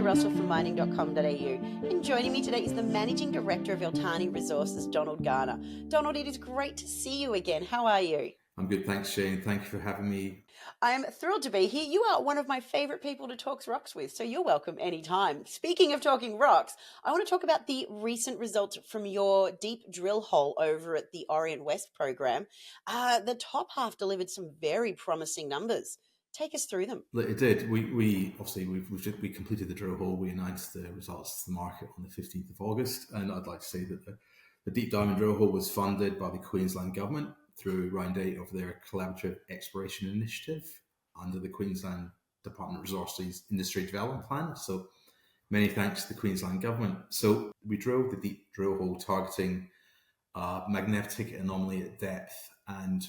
Russell from mining.com.au, and joining me today is the Managing Director of Iltani Resources, Garner. Donald, it is great to see you again. How are you? I'm good, thanks, Shane. Thank you for having me. I am thrilled to be here. You are one of my favourite people to talk rocks with, so you're welcome anytime. Speaking of talking rocks, I want to talk about the recent results from your deep drill hole over at the Orient West program. The top half delivered some very promising numbers. Take us through them. It did. We obviously we completed the drill hole. We announced the results to the market on the 15th of August, and I'd like to say that the deep diamond drill hole was funded by the Queensland Government through round 8 of their collaborative exploration initiative under the Queensland Department of Resources Industry Development Plan. So many thanks to the Queensland Government. So we drilled the deep drill hole targeting magnetic anomaly at depth, and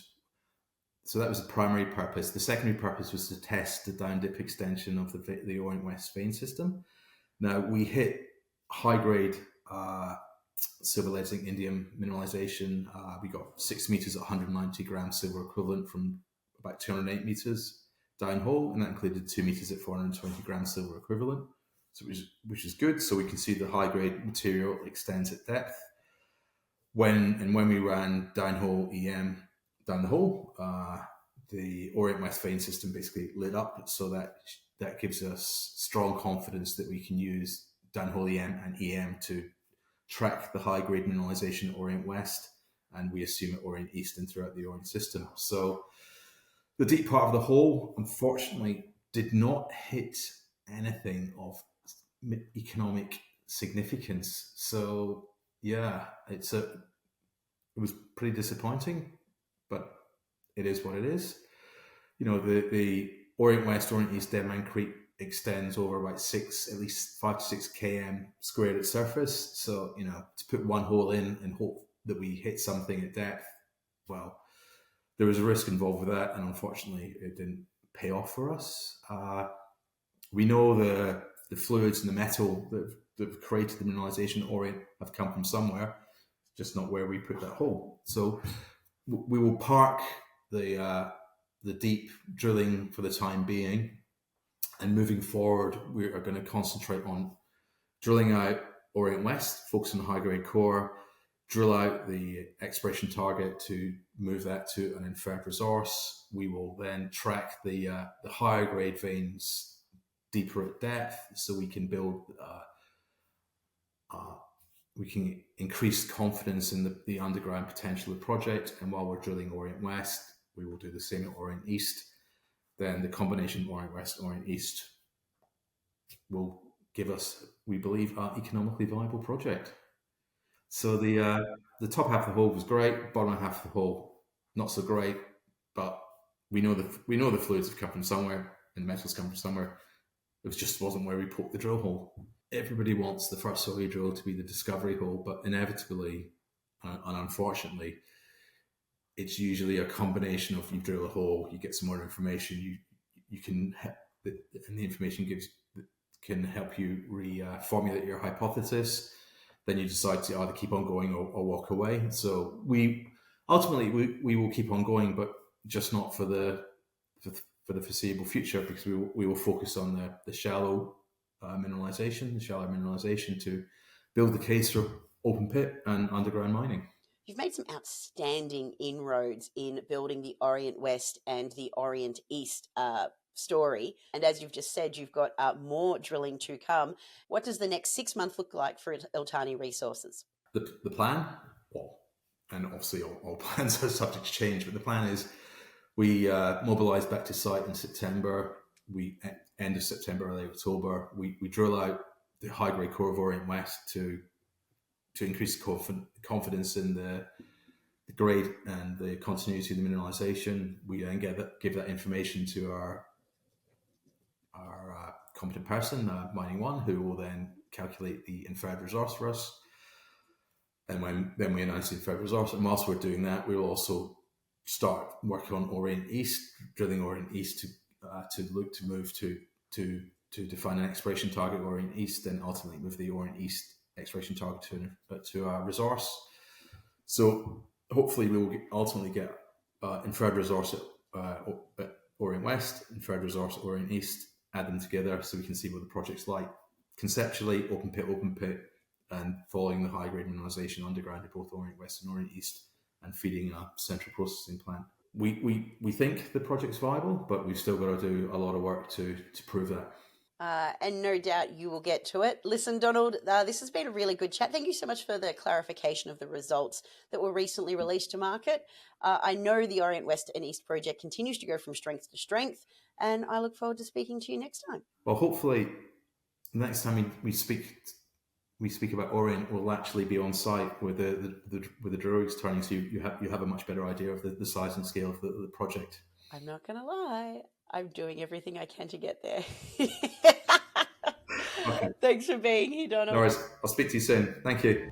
so that was the primary purpose. The secondary purpose was to test the down dip extension of the Orient West vein system. Now we hit high grade silver lead zinc indium mineralisation. We got 6 meters at 190 grams silver equivalent from about 208 meters downhole, and that included 2 meters at 420 grams silver equivalent, so which is good. So we can see the high grade material extends at depth. When we ran downhole EM down the hole, the Orient West vein system basically lit up, so that gives us strong confidence that we can use downhole EM and EM to track the high grade mineralization at Orient West, and we assume at Orient East and throughout the Orient system. So the deep part of the hole, unfortunately, did not hit anything of economic significance. So yeah, it was pretty disappointing, but it is what it is. You know, the Orient West, Orient East Dead Man Creek extends over about at least 5 to 6 km squared at surface. So, you know, to put one hole in and hope that we hit something at depth, well, there was a risk involved with that, and unfortunately it didn't pay off for us. We know the fluids and the metal that have created the mineralization at Orient have come from somewhere, just not where we put that hole. So we will park the deep drilling for the time being, and moving forward, we are going to concentrate on drilling out Orient West, focus on high grade core, drill out the exploration target to move that to an inferred resource. We will then track the higher grade veins deeper at depth, so we can build. We can increase confidence in the underground potential of the project. And while we're drilling Orient West, we will do the same at Orient East. Then the combination of Orient West, Orient East will give us, we believe, an economically viable project. So the top half of the hole was great, bottom half of the hole not so great, but we know the fluids have come from somewhere and the metals come from somewhere. It just wasn't where we poked the drill hole. Everybody wants the first hole you drill to be the discovery hole, but inevitably and unfortunately, it's usually a combination of you drill a hole, you get some more information, you can, and the information can help you reformulate your hypothesis. Then you decide to either keep on going or walk away. So we will keep on going, but just not for the foreseeable future, because we will focus on the shallow mineralization to build the case for open pit and underground mining. You've made some outstanding inroads in building the Orient West and the Orient East story. And as you've just said, you've got more drilling to come. What does the next 6 months look like for Iltani Resources? The plan, well, and obviously all plans are subject to change, but the plan is we mobilise back to site in September. End of September, early October, we drill out the high-grade core of Orient West to increase confidence in the grade and the continuity of the mineralization. We then give that information to our competent person, Mining One, who will then calculate the inferred resource for us. And then we announce the inferred resource. And whilst we're doing that, we will also start working on Orient East, drilling Orient East to look to move to define an exploration target Orient East, then ultimately move the Orient East exploration target to a resource. So hopefully we will ultimately get inferred resource at Orient West, inferred resource at Orient East, add them together so we can see what the project's like. conceptually open pit, and following the high grade mineralisation underground at both Orient West and Orient East, and feeding a central processing plant. We think the project's viable, but we've still got to do a lot of work to prove that. And no doubt you will get to it. Listen, Donald, this has been a really good chat. Thank you so much for the clarification of the results that were recently released to market. I know the Orient West and East project continues to go from strength to strength, and I look forward to speaking to you next time. Well, hopefully, next time we speak about Orient, we'll actually be on site with the drill rigs turning, so you have a much better idea of the size and scale of the project. I'm not going to lie. I'm doing everything I can to get there. Okay. Thanks for being here, Donald. No worries. I'll speak to you soon. Thank you.